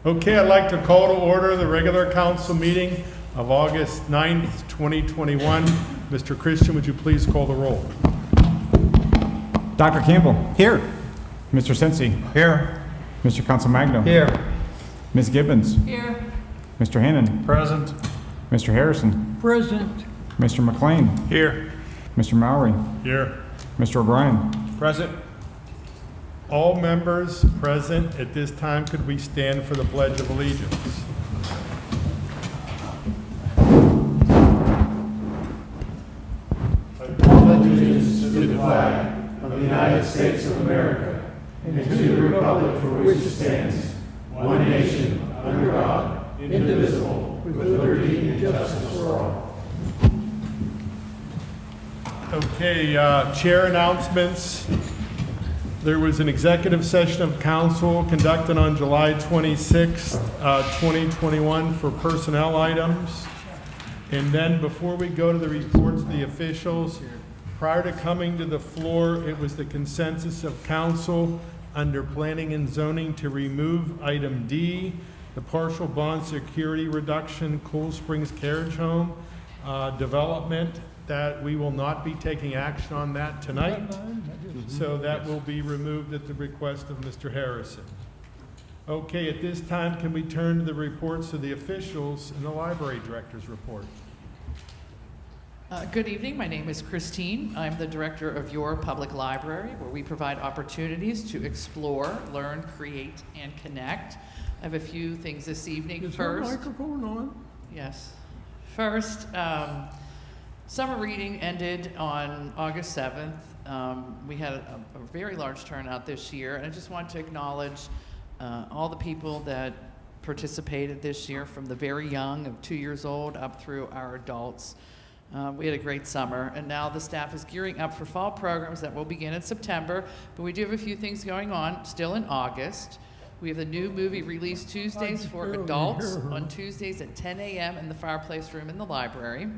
Okay, I'd like to call to order the regular council meeting of August 9th, 2021. Mr. Christian, would you please call the roll? Dr. Campbell. Here. Mr. Cincy. Here. Mr. Council Magno. Here. Ms. Gibbons. Here. Mr. Hannon. Present. Mr. Harrison. Present. Mr. McLean. Here. Mr. Mowry. Here. Mr. O'Brien. Present. All members present at this time, could we stand for the Pledge of Allegiance? Allegiance to the flag of the United States of America and to the republic for which it stands, one nation, under God, indivisible, with liberty and justice for all. Okay, chair announcements. There was an executive session of council conducted on July 26th, 2021 for personnel items. And then before we go to the reports of the officials, prior to coming to the floor, it was the consensus of council under planning and zoning to remove item D, the partial bond security reduction, Cool Springs Carriage Home development, that we will not be taking action on that tonight. So that will be removed at the request of Mr. Harrison. Okay, at this time, can we turn to the reports of the officials and the library director's report? Good evening. My name is Christine. I'm the director of Your Public Library, where we provide opportunities to explore, learn, create, and connect. I have a few things this evening. First, microphone on? yes. First, summer reading ended on August 7th. We had a very large turnout this year, and I just want to acknowledge all the people that participated this year, from the very young of 2 years old up through our adults. We had a great summer, and now the staff is gearing up for fall programs that will begin in September, but we do have a few things going on still in August. We have the new movie release Tuesdays for adults on Tuesdays at 10 a.m. in the fireplace room in the library.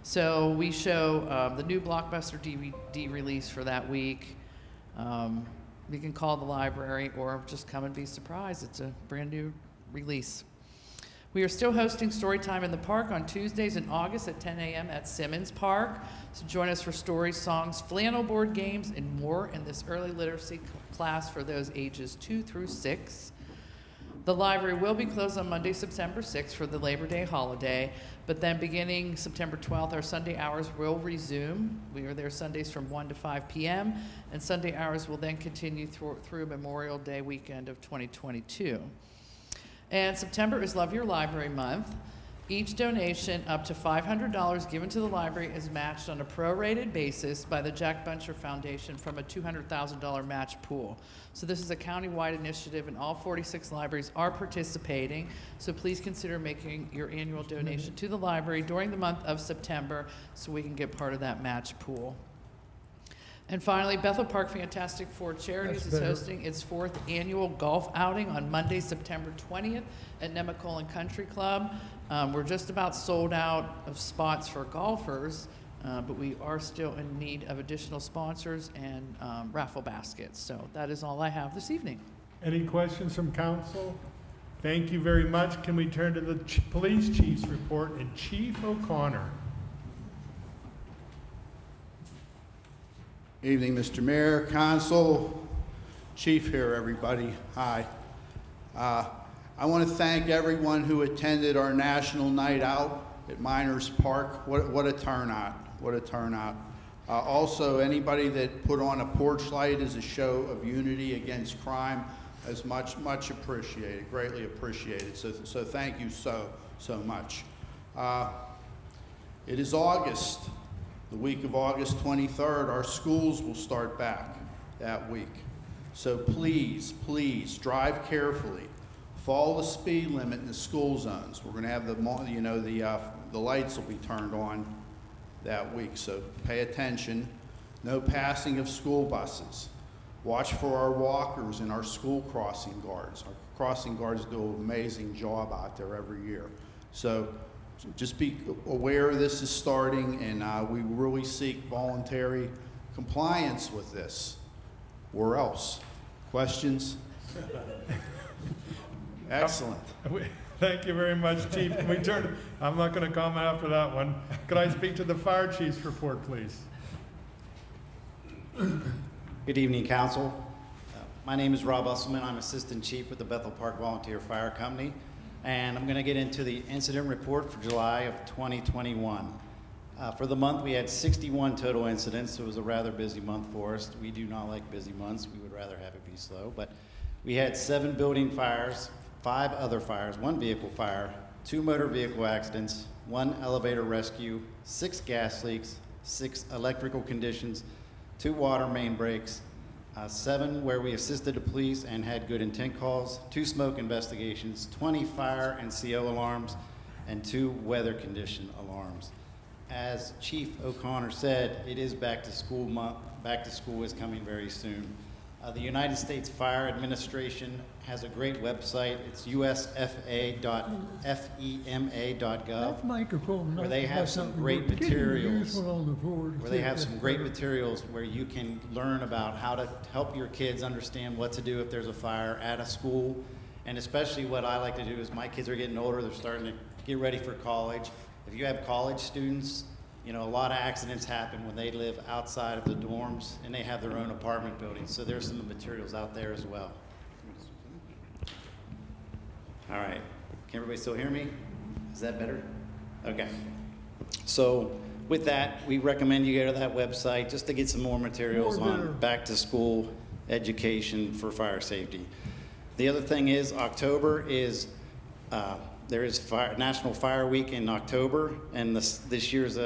So we show the new Blockbuster DVD release for that week. You can call the library or just come and be surprised. It's a brand new release. We are still hosting Storytime in the Park on Tuesdays in August at 10 a.m. at Simmons Park. So join us for stories, songs, flannel board games, and more in this early literacy class for those ages 2 through 6. The library will be closed on Monday, September 6th for the Labor Day holiday, but then beginning September 12th, our Sunday hours will resume. We are there Sundays from 1 to 5 p.m., and Sunday hours will then continue through Memorial Day weekend of 2022. And September is Love Your Library Month. Each donation up to $500 given to the library is matched on a prorated basis by the Jack Buncher Foundation from a $200,000 match pool. So this is a county-wide initiative, and all 46 libraries are participating. So please consider making your annual donation to the library during the month of September so we can get part of that match pool. And finally, Bethel Park Fantastic Four Charities is hosting its 4th annual golf outing on Monday, September 20th at Nemacolin Country Club. We're just about sold out of spots for golfers, but we are still in need of additional sponsors and raffle baskets. So that is all I have this evening. Any questions from council? Thank you very much. Can we turn to the police chief's report and Chief O'Connor? Evening, Mr. Mayor, Council, Chief here, everybody. Hi. I want to thank everyone who attended our National Night Out at Miners Park. What a turnout. What a turnout. Also, anybody that put on a porch light as a show of unity against crime is much appreciated, greatly appreciated. So thank you so much. It is August. The week of August 23rd, our schools will start back that week. So please drive carefully. Follow the speed limit in the school zones. We're going to have the lights will be turned on that week. So pay attention. No passing of school buses. Watch for our walkers and our school crossing guards. Our crossing guards do an amazing job out there every year. So just be aware this is starting, and we really seek voluntary compliance with this. Where else? Questions? Excellent. Thank you very much, Chief. Can we turn, I'm not going to comment after that one. Could I speak to the fire chief's report, please? Good evening, Council. My name is Rob Usselman. I'm Assistant Chief with the Bethel Park Volunteer Fire Company, and I'm going to get into the incident report for July of 2021. For the month, we had 61 total incidents. It was a rather busy month for us. We do not like busy months. We would rather have it be slow, but we had 7 building fires, 5 other fires, 1 vehicle fire, 2 motor vehicle accidents, 1 elevator rescue, 6 gas leaks, 6 electrical conditions, 2 water main breaks, 7 where we assisted the police and had good intent calls, 2 smoke investigations, 20 fire and CO alarms, and 2 weather condition alarms. As Chief O'Connor said, it is back to school month. Back to school is coming very soon. The United States Fire Administration has a great website. It's usfa.fema.gov. That microphone. Where they have some great Can you use materials. one on the board? Where they have some great materials where you can learn about how to help your kids understand what to do if there's a fire at a school. And especially what I like to do is my kids are getting older, they're starting to get ready for college. If you have college students, you know, a lot of accidents happen when they live outside of the dorms and they have their own apartment buildings. So there's some materials out there as well. All right, can everybody still hear me? Is that better? Okay. So with that, we recommend you go to that website just to get some more materials More better. on back to school education for fire safety. The other thing is October is, there is National Fire Week in October, and this year's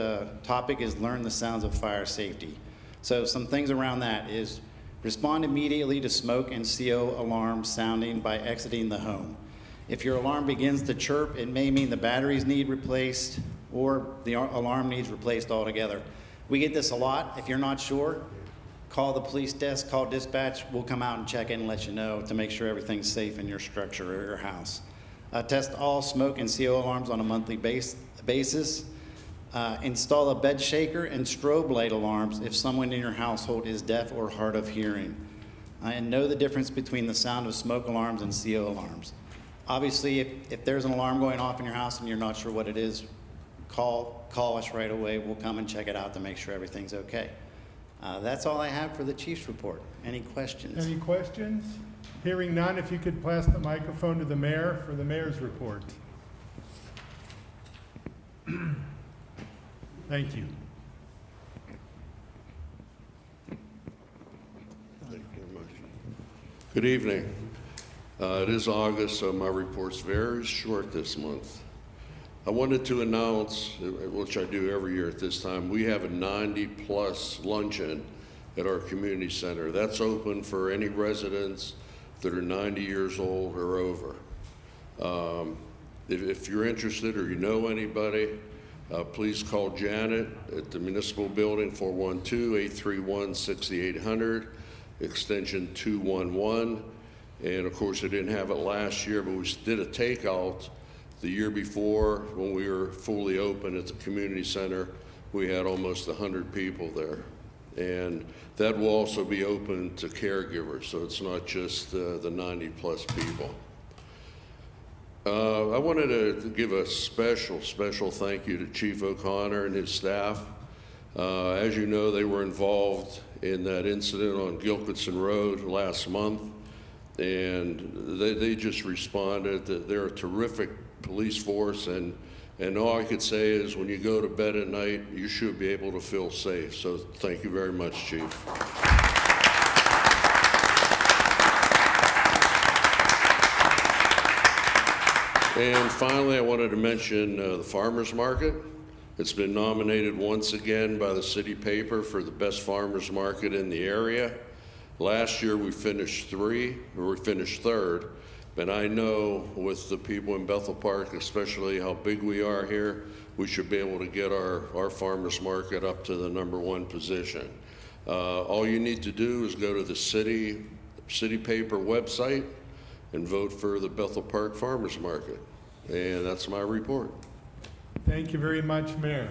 topic is Learn the Sounds of Fire Safety. So some things around that is respond immediately to smoke and CO alarms sounding by exiting the home. If your alarm begins to chirp, it may mean the batteries need replaced or the alarm needs replaced altogether. We get this a lot. If you're not sure, call the police desk, call dispatch. We'll come out and check in and let you know to make sure everything's safe in your structure or your house. Test all smoke and CO alarms on a monthly basis. Install a bed shaker and strobe light alarms if someone in your household is deaf or hard of hearing. And know the difference between the sound of smoke alarms and CO alarms. Obviously, if there's an alarm going off in your house and you're not sure what it is, call us right away. We'll come and check it out to make sure everything's okay. That's all I have for the chief's report. Any questions? Any questions? Hearing none, if you could pass the microphone to the mayor for the mayor's report. Thank you. Thank you very much. Good evening. It is August, so my report's very short this month. I wanted to announce, which I do every year at this time, we have a 90-plus luncheon at our community center. That's open for any residents that are 90 years old or over. If you're interested or you know anybody, please call Janet at the municipal building, 412-831-6800, extension 211. And of course, I didn't have it last year, but we did a takeout the year before when we were fully open at the community center. We had almost 100 people there. And that will also be open to caregivers, so it's not just the 90-plus people. I wanted to give a special thank you to Chief O'Connor and his staff. As you know, they were involved in that incident on Gilkitson Road last month, and they just responded. They're a terrific police force, and all I could say is when you go to bed at night, you should be able to feel safe. So thank you very much, Chief. And finally, I wanted to mention the farmers market. It's been nominated once again by the city paper for the best farmers market in the area. Last year we finished third, but I know with the people in Bethel Park, especially how big we are here, we should be able to get our farmers market up to the #1 position. All you need to do is go to the city paper website and vote for the Bethel Park Farmers Market. And that's my report. Thank you very much, Mayor.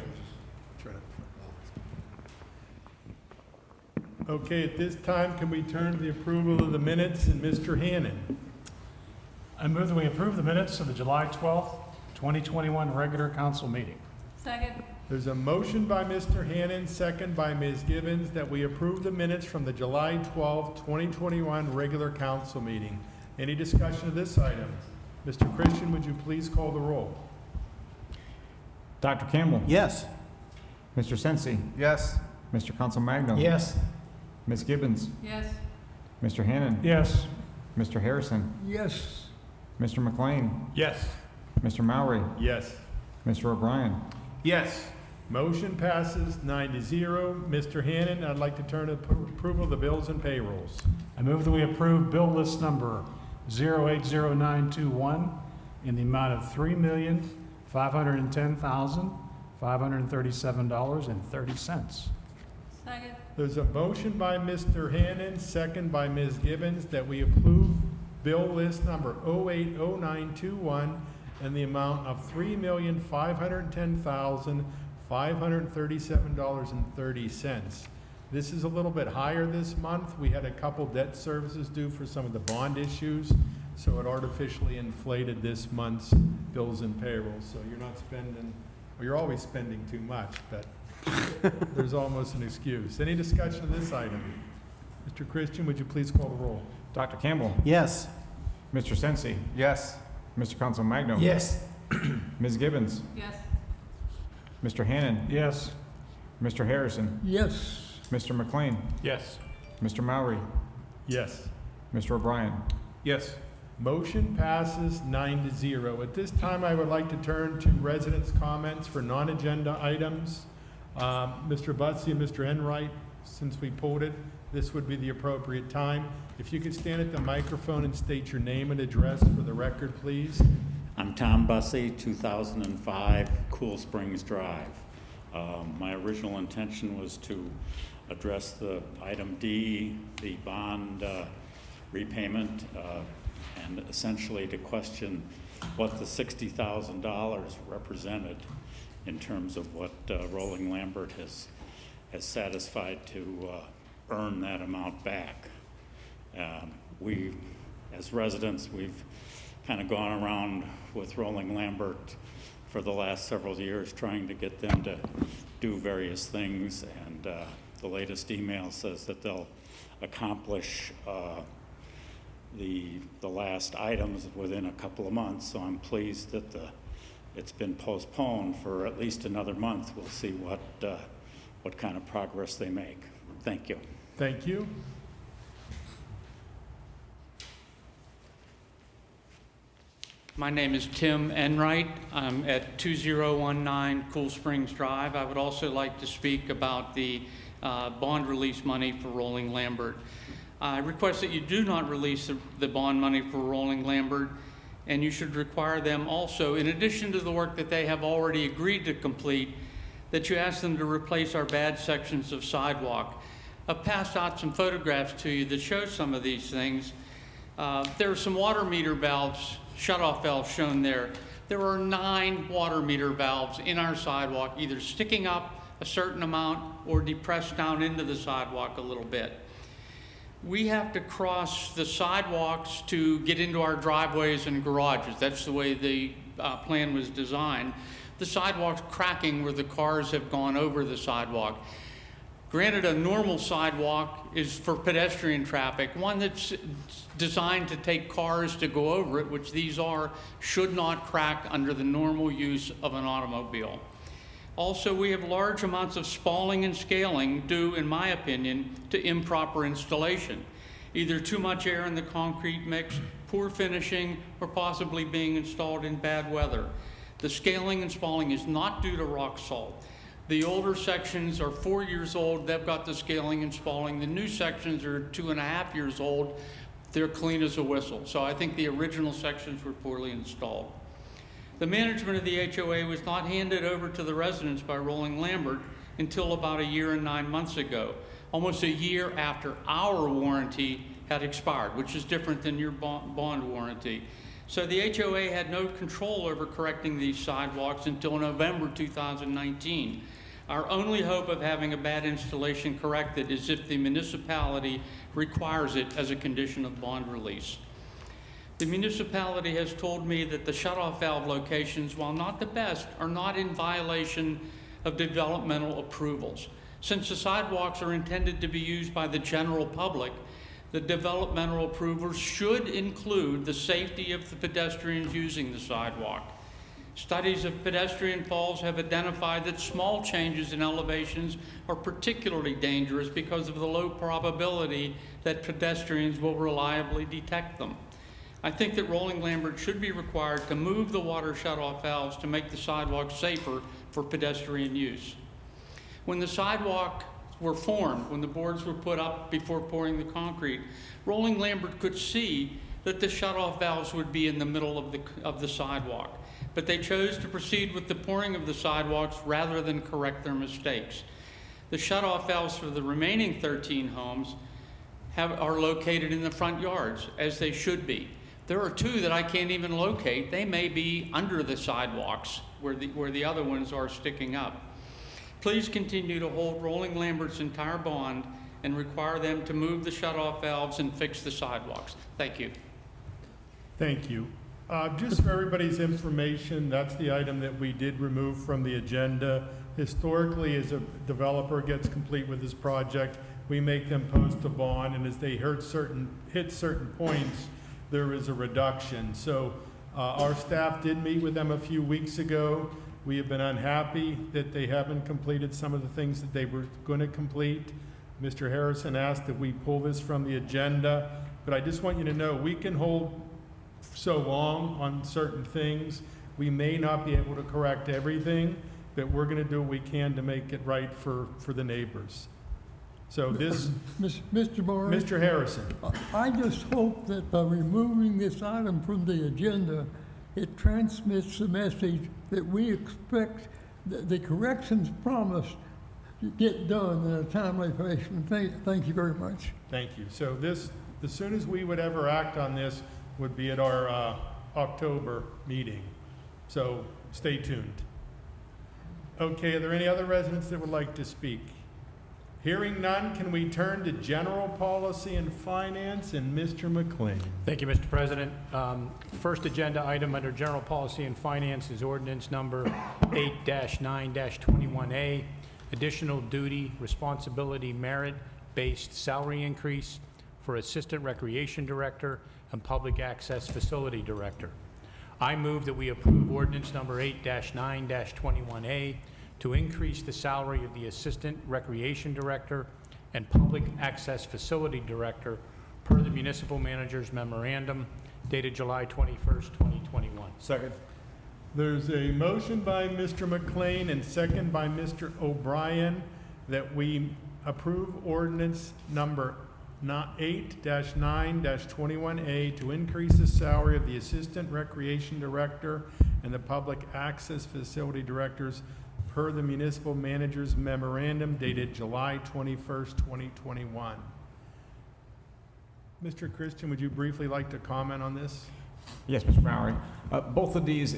Okay, at this time, can we turn to the approval of the minutes and Mr. Hannon? I move that we approve the minutes of the July 12th, 2021 regular council meeting. Second. There's a motion by Mr. Hannon, second by Ms. Gibbons, that we approve the minutes from the July 12, 2021 regular council meeting. Any discussion of this item? Mr. Christian, would you please call the roll? Dr. Campbell. Yes. Mr. Sensi. Yes. Mr. Council Magno. Yes. Ms. Gibbons. Yes. Mr. Hannon. Yes. Mr. Harrison. Yes. Mr. McLean. Yes. Mr. Mowry. Yes. Mr. O'Brien. Yes. Motion passes 9-0. Mr. Hannon, I'd like to turn to approval of the bills and payrolls. I move that we approve bill list number 080921 in the amount of $3,510,537.30. Second. There's a motion by Mr. Hannon, second by Ms. Gibbons, that we approve bill list number 080921 in the amount of $3,510,537.30. This is a little bit higher this month. We had a couple debt services due for some of the bond issues, so it artificially inflated this month's bills and payrolls. So you're not spending, well, you're always spending too much, but there's almost an excuse. Any discussion of this item? Mr. Christian, would you please call the roll? Dr. Campbell. Yes. Mr. Sensi. Yes. Mr. Council Magno. Yes. Ms. Gibbons. Yes. Mr. Hannon. Yes. Mr. Harrison. Yes. Mr. McLean. Yes. Mr. Mowry. Yes. Mr. O'Brien. Yes. Motion passes 9-0. At this time, I would like to turn to residents' comments for non-agenda items. Mr. Butsey and Mr. Enright, since we pulled it, this would be the appropriate time. If you could stand at the microphone and state your name and address for the record, please. I'm Tom Bussey, 2005 Cool Springs Drive. My original intention was to address the item D, the bond repayment, and essentially to question what the $60,000 represented in terms of what Rolling Lambert has satisfied to earn that amount back. We, as residents, we've kind of gone around with Rolling Lambert for the last several years trying to get them to do various things, and the latest email says that they'll accomplish the last items within a couple of months. So I'm pleased that it's been postponed for at least another month. We'll see what kind of progress they make. Thank you. Thank you. My name is Tim Enright. I'm at 2019 Cool Springs Drive. I would also like to speak about the bond release money for Rolling Lambert. I request that you do not release the bond money for Rolling Lambert, and you should require them also, in addition to the work that they have already agreed to complete, that you ask them to replace our bad sections of sidewalk. I've passed out some photographs to you that show some of these things. There are some water meter valves, shutoff valves shown there. There are 9 water meter valves in our sidewalk, either sticking up a certain amount or depressed down into the sidewalk a little bit. We have to cross the sidewalks to get into our driveways and garages. That's the way the plan was designed. The sidewalk's cracking where the cars have gone over the sidewalk. Granted, a normal sidewalk is for pedestrian traffic. One that's designed to take cars to go over it, which these are, should not crack under the normal use of an automobile. Also, we have large amounts of spalling and scaling due, in my opinion, to improper installation. Either too much air in the concrete mix, poor finishing, or possibly being installed in bad weather. The scaling and spalling is not due to rock salt. The older sections are 4 years old, they've got the scaling and spalling. The new sections are 2.5 years old, they're clean as a whistle. So I think the original sections were poorly installed. The management of the HOA was not handed over to the residents by Rolling Lambert until about 1 year and 9 months ago. almost a year after our warranty had expired, which is different than your bond warranty. So the HOA had no control over correcting these sidewalks until November 2019. Our only hope of having a bad installation corrected is if the municipality requires it as a condition of bond release. The municipality has told me that the shutoff valve locations, while not the best, are not in violation of developmental approvals. Since the sidewalks are intended to be used by the general public, the developmental approvals should include the safety of the pedestrians using the sidewalk. Studies of pedestrian falls have identified that small changes in elevations are particularly dangerous because of the low probability that pedestrians will reliably detect them. I think that Rolling Lambert should be required to move the water shutoff valves to make the sidewalk safer for pedestrian use. When the sidewalk were formed, when the boards were put up before pouring the concrete, Rolling Lambert could see that the shutoff valves would be in the middle of the sidewalk. But they chose to proceed with the pouring of the sidewalks rather than correct their mistakes. The shutoff valves for the remaining 13 homes are located in the front yards, as they should be. There are 2 that I can't even locate. They may be under the sidewalks where the other ones are sticking up. Please continue to hold Rolling Lambert's entire bond and require them to move the shutoff valves and fix the sidewalks. Thank you. Thank you. Just for everybody's information, that's the item that we did remove from the agenda. Historically, as a developer gets complete with his project, we make them post a bond, and as they hit certain points, there is a reduction. So our staff did meet with them a few weeks ago. We have been unhappy that they haven't completed some of the things that they were going to complete. Mr. Harrison asked that we pull this from the agenda, but I just want you to know we can hold so long on certain things. We may not be able to correct everything, but we're going to do what we can to make it right for the neighbors. So this, Mr. Murray, Mr. Harrison. I just hope that by removing this item from the agenda, it transmits the message that we expect the corrections promised to get done in a timely fashion. Thank you very much. Thank you. So this, as soon as we would ever act on this, would be at our October meeting. So stay tuned. Okay, are there any other residents that would like to speak? Hearing none, can we turn to general policy and finance and Mr. McLean? Thank you, Mr. President. First agenda item under general policy and finance is ordinance number 8-9-21A, additional duty, responsibility, merit-based salary increase for Assistant Recreation Director and Public Access Facility Director. I move that we approve ordinance number 8-9-21A to increase the salary of the Assistant Recreation Director and Public Access Facility Director per the Municipal Manager's Memorandum dated July 21st, 2021. Second. There's a motion by Mr. McLean and second by Mr. O'Brien that we approve ordinance number 8-9-21A to increase the salary of the Assistant Recreation Director and the Public Access Facility Directors per the Municipal Manager's Memorandum dated July 21st, 2021. Mr. Christian, would you briefly like to comment on this? Yes, Mr. Mallory. Both of these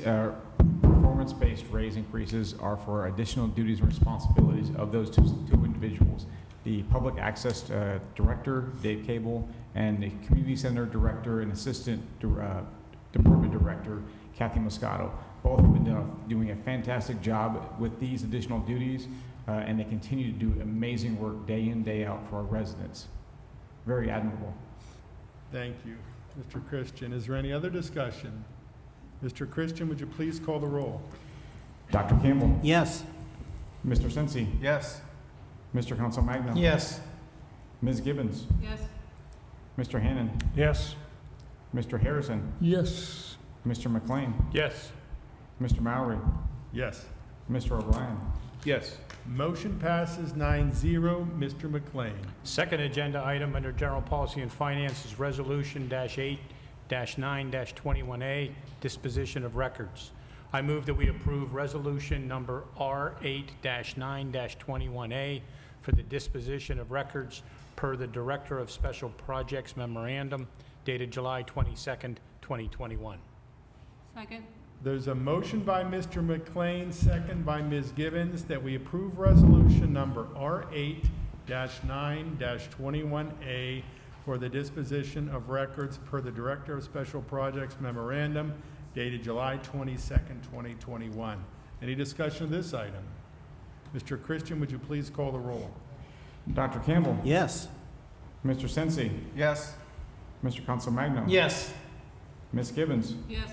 performance-based raise increases are for additional duties and responsibilities of those two individuals. The Public Access Director, Dave Cable, and the Community Center Director and Assistant Department Director, Kathy Moscato. Both have been doing a fantastic job with these additional duties, and they continue to do amazing work day in, day out for our residents. Very admirable. Thank you, Mr. Christian. Is there any other discussion? Mr. Christian, would you please call the roll? Dr. Campbell. Yes. Mr. Sensi. Yes. Mr. Council Magno. Yes. Ms. Gibbons. Yes. Mr. Hannon. Yes. Mr. Harrison. Yes. Mr. McLean. Yes. Mr. Mallory. Yes. Mr. O'Brien. Yes. Motion passes 9-0. Mr. McLean. Second agenda item under general policy and finance is resolution -8-9-21A, disposition of records. I move that we approve resolution number R8-9-21A for the disposition of records per the Director of Special Projects Memorandum dated July 22nd, 2021. Second. There's a motion by Mr. McLean, second by Ms. Gibbons, that we approve resolution number R8-9-21A for the disposition of records per the Director of Special Projects Memorandum dated July 22nd, 2021. Any discussion of this item? Mr. Christian, would you please call the roll? Dr. Campbell. Yes. Mr. Sensi. Yes. Mr. Consolmagno. Yes. Ms. Gibbons. Yes.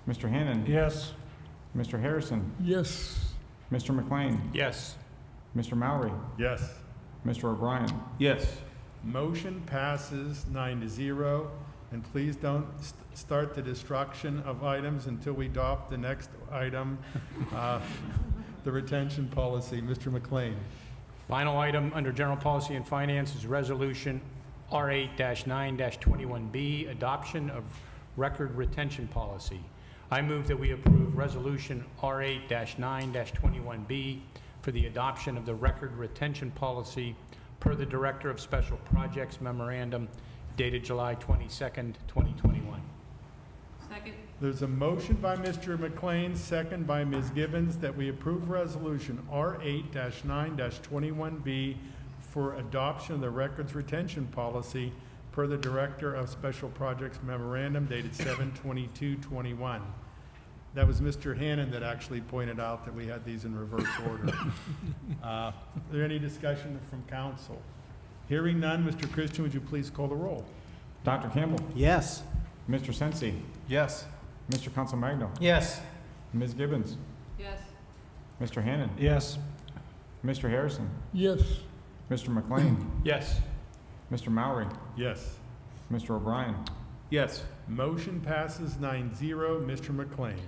Mr. Hannan. Yes. Mr. Harrison. Yes. Mr. McLean. Yes. Mr. Mowry. Yes. Mr. O'Brien. Yes. Motion passes 9-0, and please don't start the destruction of items until we adopt the next item, the retention policy. Mr. McLean. Final item under General Policy and Finance is Resolution R8-9-21B, Adoption of Record Retention Policy. I move that we approve Resolution R8-9-21B for the adoption of the Record Retention Policy per the Director of Special Projects Memorandum dated July 22nd, 2021. Second. There's a motion by Mr. McLean, second by Ms. Gibbons, that we approve Resolution R8-9-21B for adoption of the Records Retention Policy per the Director of Special Projects Memorandum dated 7/22/21. That was Mr. Hannan that actually pointed out that we had these in reverse order. Is there any discussion from council? Hearing none, Mr. Christian, would you please call the roll? Dr. Campbell. Yes. Mr. Sensi. Yes. Mr. Consolmagno. Yes. Ms. Gibbons. Yes. Mr. Hannan. Yes. Mr. Harrison. Yes. Mr. McLean. Yes. Mr. Mowry. Yes. Mr. O'Brien. Yes. Motion passes 9-0. Mr. McLean.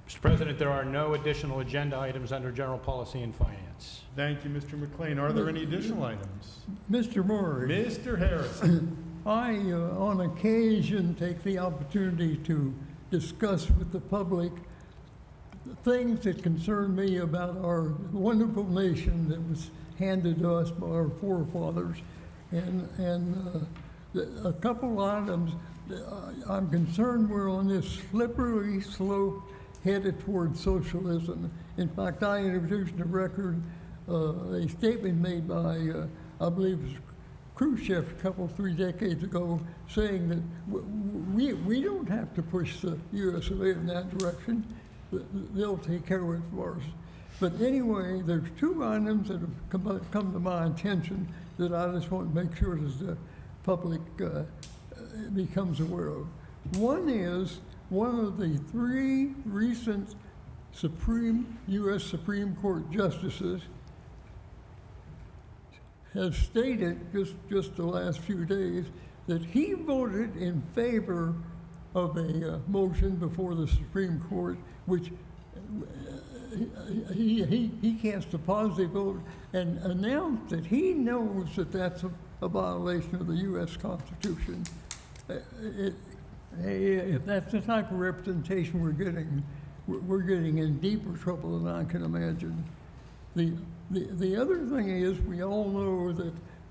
Mr. President, there are no additional agenda items under General Policy and Finance. Thank you, Mr. McLean. Are there any additional items? Mr. Murray, Mr. Harrison. I, on occasion, take the opportunity to discuss with the public things that concern me about our wonderful nation that was handed to us by our forefathers. And a couple items, I'm concerned we're on this slippery slope headed towards socialism. In fact, I introduced a record, a statement made by, I believe it was Khrushchev a couple, 3 decades ago, saying that we don't have to push the U.S. of A. in that direction. They'll take care of it for us. But anyway, there's 2 items that have come to my attention that I just want to make sure that the public becomes aware of. One is one of the 3 recent U.S. Supreme Court justices has stated just the last few days that he voted in favor of a motion before the Supreme Court, which he cast a positive vote and announced that he knows that that's a violation of the U.S. Constitution. If that's the type of representation we're getting in deeper trouble than I can imagine. The other thing is, we all know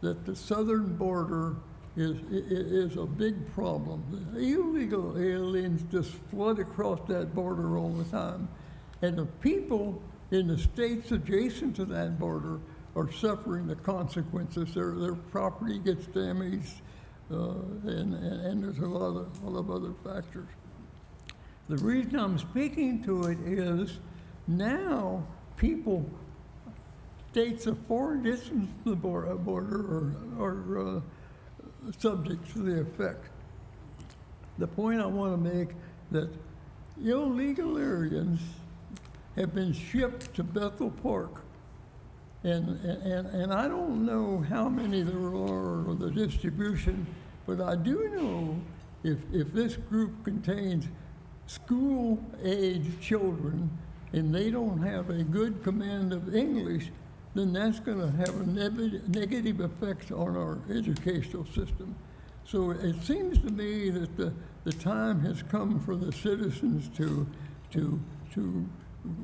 that the southern border is a big problem. The illegal aliens just flood across that border all the time. And the people in the states adjacent to that border are suffering the consequences. Their property gets damaged, and there's a lot of other factors. The reason I'm speaking to it is now states of far distance from the border are subject to the effect. The point I want to make that illegal aliens have been shipped to Bethel Park, and I don't know how many there are or the distribution, but I do know if this group contains school-age children and they don't have a good command of English, then that's going to have a negative effect on our educational system. So it seems to me that the time has come for the citizens to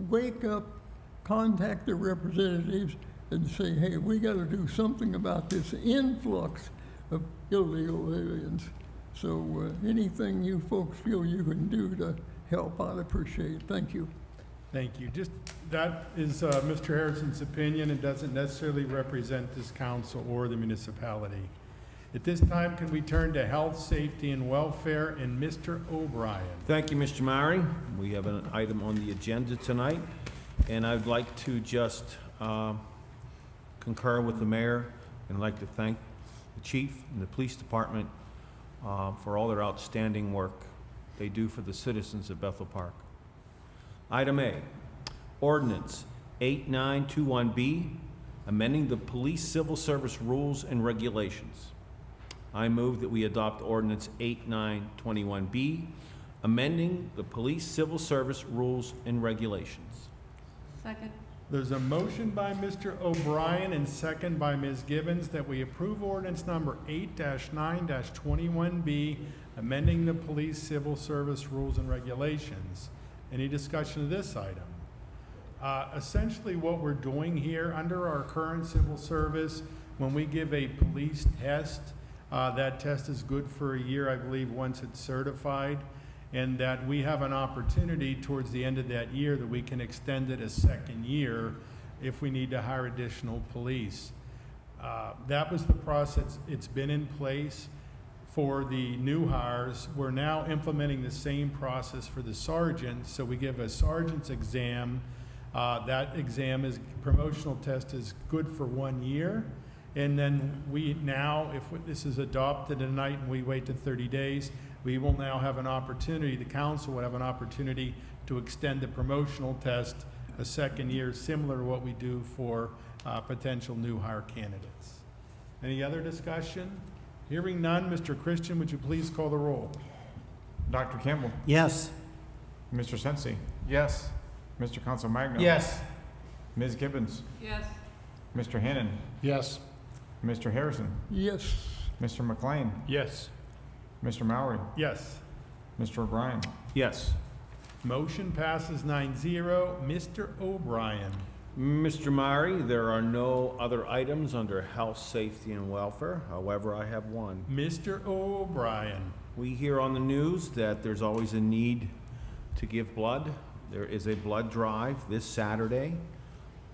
wake up, contact their representatives, and say, hey, we got to do something about this influx of illegal aliens. So anything you folks feel you can do to help, I'd appreciate it. Thank you. Thank you. Just, that is Mr. Harrison's opinion and doesn't necessarily represent this council or the municipality. At this time, can we turn to health, safety, and welfare, and Mr. O'Brien? Thank you, Mr. Murray. We have an item on the agenda tonight, and I'd like to just concur with the mayor, and I'd like to thank the chief and the police department for all their outstanding work they do for the citizens of Bethel Park. Item A, ordinance 8921B, amending the police civil service rules and regulations. I move that we adopt ordinance 8921B, amending the police civil service rules and regulations. Second. There's a motion by Mr. O'Brien and second by Ms. Gibbons that we approve ordinance number 8-9-21B, amending the police civil service rules and regulations. Any discussion of this item? Essentially what we're doing here under our current civil service, when we give a police test, that test is good for a year, I believe, once it's certified, and that we have an opportunity towards the end of that year that we can extend it a second year if we need to hire additional police. That was the process. It's been in place for the new hires. We're now implementing the same process for the sergeants. So we give a sergeant's exam. That exam is, promotional test is good for 1 year. And then we now, if this is adopted tonight and we wait to 30 days, we will now have an opportunity, the council will have an opportunity to extend the promotional test a second year, similar to what we do for potential new hire candidates. Any other discussion? Hearing none, Mr. Christian, would you please call the roll? Dr. Campbell. Yes. Mr. Sensi. Yes. Mr. Council Magno. Yes. Ms. Gibbons. Yes. Mr. Hannon. Yes. Mr. Harrison. Yes. Mr. McLean. Yes. Mr. Mowry. Yes. Mr. O'Brien. Yes. Motion passes 9-0. Mr. O'Brien. Mr. Murray, there are no other items under health, safety, and welfare. However, I have one. Mr. O'Brien. We hear on the news that there's always a need to give blood. There is a blood drive this Saturday,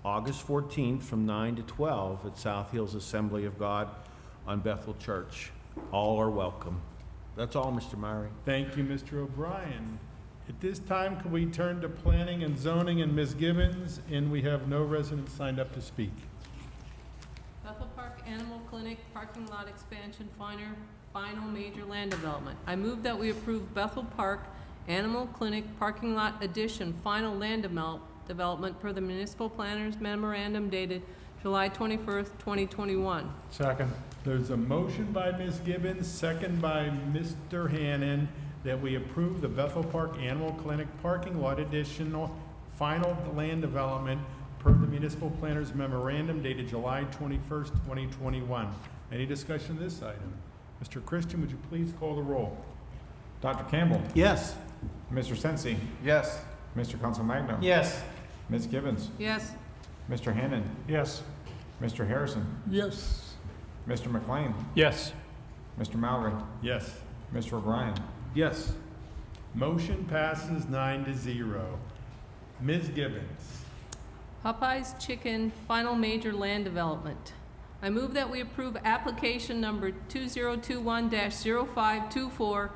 August 14th from 9 to 12 at South Hills Assembly of God on Bethel Church. All are welcome. That's all, Mr. Murray. Thank you, Mr. O'Brien. At this time, can we turn to planning and zoning and Ms. Gibbons? And we have no residents signed up to speak. Bethel Park Animal Clinic parking lot expansion final major land development. I move that we approve Bethel Park Animal Clinic parking lot addition final land development per the municipal planner's memorandum dated July 21st, 2021. Second. There's a motion by Ms. Gibbons, second by Mr. Hannon, that we approve the Bethel Park Animal Clinic parking lot additional final land development per the municipal planner's memorandum dated July 21st, 2021. Any discussion of this item? Mr. Christian, would you please call the roll? Dr. Campbell. Yes. Mr. Sensi. Yes. Mr. Council Magno. Yes. Ms. Gibbons. Yes. Mr. Hannon. Yes. Mr. Harrison. Yes. Mr. McLean. Yes. Mr. Mowry. Yes. Mr. O'Brien. Yes. Motion passes 9-0. Ms. Gibbons. Popeye's Chicken final major land development. I move that we approve application number 2021-0524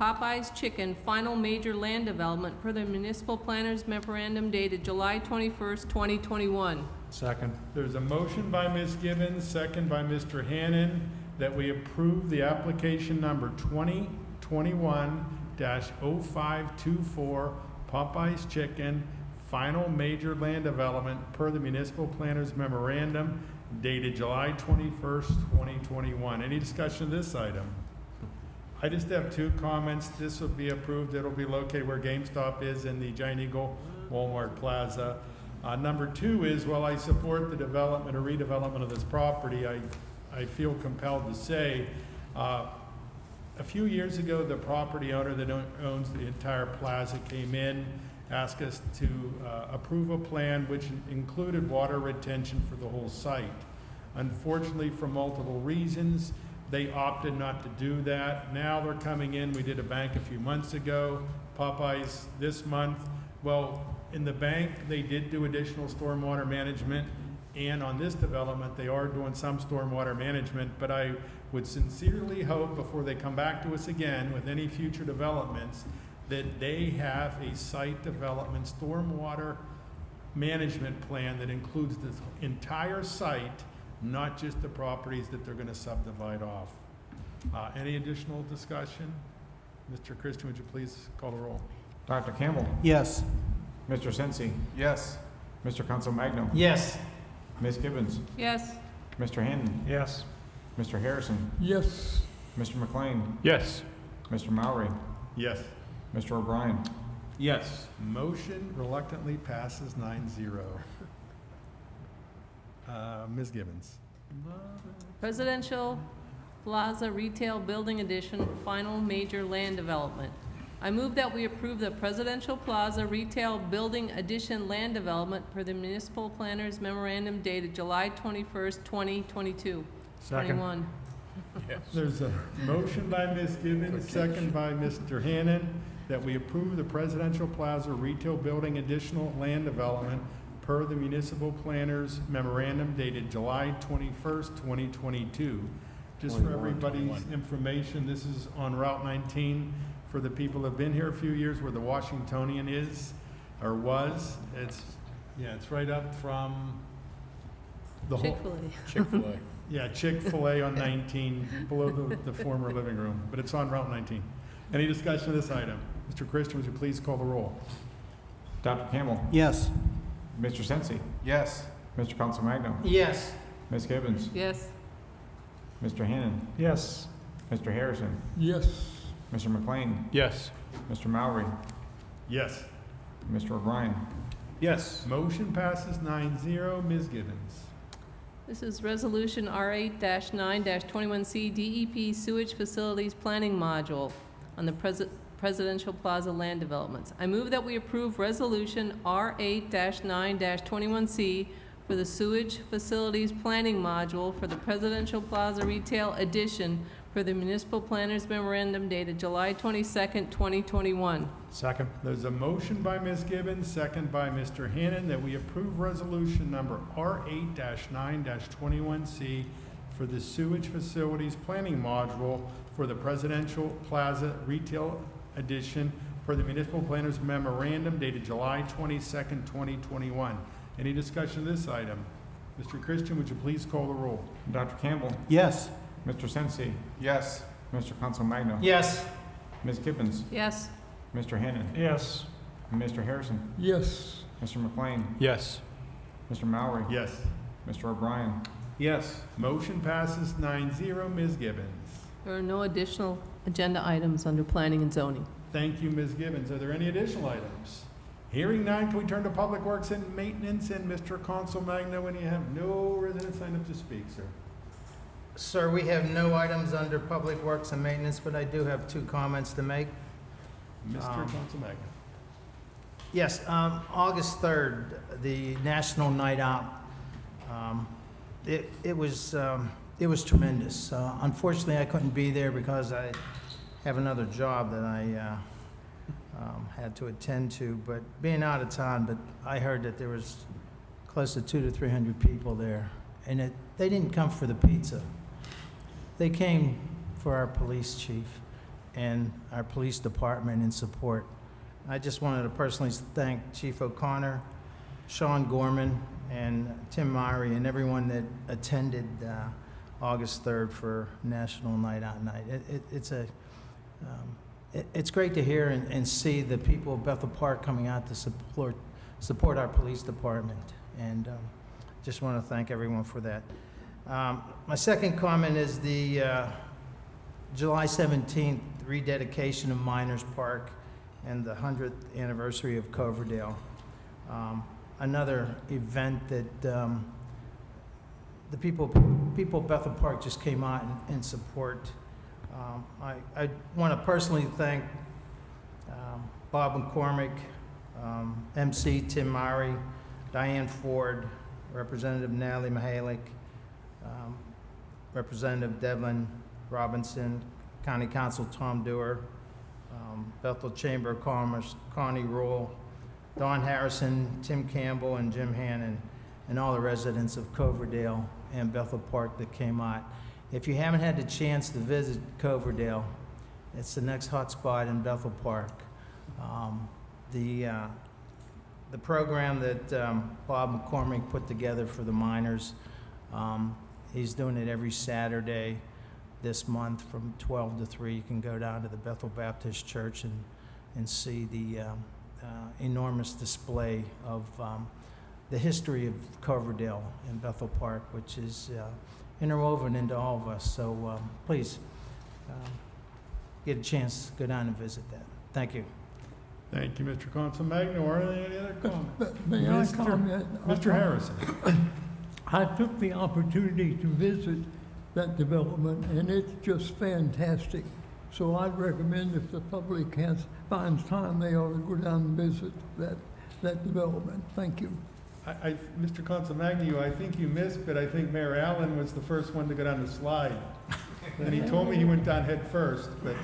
Popeye's Chicken final major land development per the municipal planner's memorandum dated July 21st, 2021. Second. There's a motion by Ms. Gibbons, second by Mr. Hannon, that we approve the application number 2021-0524 Popeye's Chicken final major land development per the municipal planner's memorandum dated July 21st, 2021. Any discussion of this item? I just have two comments. This will be approved. It'll be located where GameStop is in the Giant Eagle Walmart Plaza. Number two is, while I support the development or redevelopment of this property, I feel compelled to say, a few years ago, the property owner that owns the entire plaza came in asked us to approve a plan which included water retention for the whole site. Unfortunately, for multiple reasons, they opted not to do that. Now they're coming in. We did a bank a few months ago, Popeyes this month. Well, in the bank, they did do additional stormwater management, and on this development, they are doing some stormwater management, but I would sincerely hope before they come back to us again with any future developments that they have a site development stormwater management plan that includes the entire site, not just the properties that they're gonna subdivide off. Any additional discussion? Mr. Christian, would you please call the roll? Dr. Campbell. Yes. Mr. Sensi. Yes. Mr. Consolmagno. Yes. Ms. Gibbons. Yes. Mr. Hannon. Yes. Mr. Harrison. Yes. Mr. McLean. Yes. Mr. Mowry. Yes. Mr. O'Brien. Yes. Motion reluctantly passes 9-0. Ms. Gibbons. Presidential Plaza Retail Building Addition, final major land development. I move that we approve the Presidential Plaza Retail Building Addition land development per the Municipal Planner's Memorandum dated July 21st, 2022. Second. 21. There's a motion by Ms. Gibbons, second by Mr. Hannon, that we approve the Presidential Plaza Retail Building additional land development per the Municipal Planner's Memorandum dated July 21st, 2022. Just for everybody's information, this is on Route 19. For the people who have been here a few years, where the Washingtonian is, or was, it's right up from the whole. Chick-fil-A. Chick-fil-A. Yeah, Chick-fil-A on 19, below the former living room, but it's on Route 19. Any discussion of this item? Mr. Christian, would you please call the roll? Dr. Campbell. Yes. Mr. Sensi. Yes. Mr. Consolmagno. Yes. Ms. Gibbons. Yes. Mr. Hannon. Yes. Mr. Harrison. Yes. Mr. McLean. Yes. Mr. Mowry. Yes. Mr. O'Brien. Yes. Motion passes 9-0. Ms. Gibbons. This is Resolution R8-9-21C DEP Sewage Facilities Planning Module on the Presidential Plaza land developments. I move that we approve Resolution R8-9-21C for the Sewage Facilities Planning Module for the Presidential Plaza Retail Addition for the Municipal Planner's Memorandum dated July 22nd, 2021. Second. There's a motion by Ms. Gibbons, second by Mr. Hannon, that we approve resolution number R8-9-21C for the sewage facilities planning module for the Presidential Plaza Retail Addition for the Municipal Planner's Memorandum dated July 22nd, 2021. Any discussion of this item? Mr. Christian, would you please call the roll? Dr. Campbell. Yes. Mr. Sensi. Yes. Mr. Consolmagno. Yes. Ms. Gibbons. Yes. Mr. Hannon. Yes. Mr. Harrison. Yes. Mr. McLean. Yes. Mr. Mowry. Yes. Mr. O'Brien. Yes. Motion passes 9-0. Ms. Gibbons. There are no additional agenda items under planning and zoning. Thank you, Ms. Gibbons. Are there any additional items? Hearing none, can we turn to Public Works and Maintenance and Mr. Consolmagno, and you have no residents signed up to speak, sir. Sir, we have no items under Public Works and Maintenance, but I do have two comments to make. Mr. Consolmagno. Yes, August 3rd, the National Night Out, it was tremendous. Unfortunately, I couldn't be there because I have another job that I had to attend to, but being out of town, but I heard that there was close to 200 to 300 people there, and they didn't come for the pizza. They came for our police chief and our police department in support. I just wanted to personally thank Chief O'Connor, Sean Gorman, and Tim Mowry, and everyone that attended August 3rd for National Night Out Night. It's great to hear and see the people of Bethel Park coming out to support our police department, and just want to thank everyone for that. My second comment is the July 17th rededication of Miners Park and the 100th anniversary of Coverdale. Another event that the people of Bethel Park just came out and support. I want to personally thank Bob McCormick, MC Tim Murray, Diane Ford, Representative Natalie Mahalik, Representative Devlin Robinson, County Council Tom Dewar, Bethel Chamber of Commerce Connie Rule, Don Harrison, Tim Campbell, and Jim Hannon, and all the residents of Coverdale and Bethel Park that came out. If you haven't had the chance to visit Coverdale, it's the next hot spot in Bethel Park. The program that Bob McCormick put together for the miners, he's doing it every Saturday this month from 12 to 3. You can go down to the Bethel Baptist Church and see the enormous display of the history of Coverdale and Bethel Park, which is interwoven into all of us. So please get a chance to go down and visit that. Thank you. Thank you, Mr. Consolmagno. Are there any other comments? May I comment? Mr. Harrison. I took the opportunity to visit that development, and it's just fantastic. So I'd recommend if the public finds time, they ought to go down and visit that development. Thank you. Mr. Consolmagno, I think you missed, but I think Mayor Allen was the first one to go down the slide. And he told me he went down head first, but.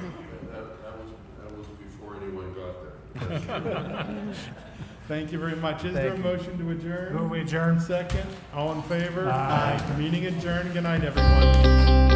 That was before anyone got there. Thank you very much. Is there a motion to adjourn? Move we adjourn. Second. All in favor? Aye. Meeting adjourned. Good night, everyone.